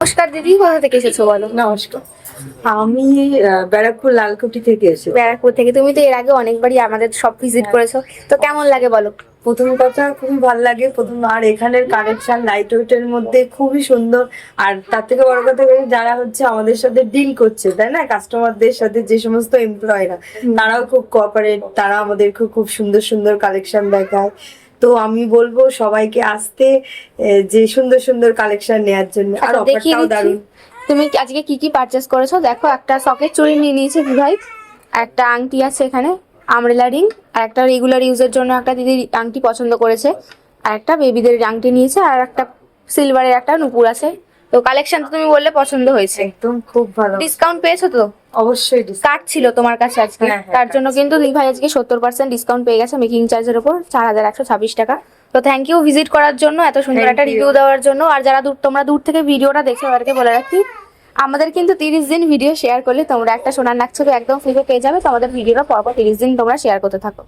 নমস্কার দিদি, কোথা থেকে এসেছো বলো? নমস্কার। আমি ব্যারাকপুর লালকুটি থেকে এসেছি। ব্যারাকপুর থেকে। তুমি তো এর আগে অনেকবারই আমাদের সব ভিজিট করেছো, তো কেমন লাগে বলো? প্রথম কথা খুবই ভালো লাগে, আর এখানের কালেকশন লাইট ওয়েটের মধ্যে খুবই সুন্দর। আর তার থেকে বড় কথা হলো যারা হচ্ছে আমাদের সাথে ডিল করছে, তাই না, কাস্টমারদের সাথে যে সমস্ত এমপ্লয়িরা, তারাও খুব কোঅপারেট, তারা আমাদেরকে খুব সুন্দর সুন্দর কালেকশন দেখায়। তো আমি বলবো সবাইকে আসতে, যে সুন্দর সুন্দর কালেকশন নেওয়ার জন্য। আর আচ্ছা, দেখিয়ে অফারটাও দিচ্ছি। দারুণ। তুমি আজকে কি কি পারচেস করেছো দেখো। একটা সকেট চুড়ি নিয়ে নিয়েছে ভাই, একটা আংটি আছে এখানে, আমব্রেলা রিং, আর একটা রেগুলার ইউজের জন্য একটা দিদি আংটি পছন্দ করেছে, আর একটা বেবিদের আংটি নিয়েছে, আর একটা সিলভারের একটা নুপুর আছে। তো কালেকশন তো তুমি বললে পছন্দ হয়েছে, একদম খুব ভালো। ডিসকাউন্ট পেয়েছো তো? অবশ্যই কার্ড ছিল তোমার কাছে আজকে, হ্যাঁ, হ্যাঁ, তার জন্য card কিন্তু লিভাই আজকে 70% ডিসকাউন্ট পেয়ে গেছে মেকিং চার্জের উপর, 4126 টাকা। তো থ্যাংক ইউ ভিজিট করার জন্য, এত সুন্দর Thank একটা you. রিভিউ দেওয়ার জন্য। আর যারা তোমরা দূর থেকে ভিডিওটা দেখছো তাদেরকে বলে রাখি, আমাদের কিন্তু 30 দিন ভিডিও শেয়ার করলে তোমরা একটা সোনার নাক ছবি একদম ফ্রিতে পেয়ে যাবে। তো আমাদের ভিডিওটা পরপর 30 দিন তোমরা শেয়ার করতে থাকো।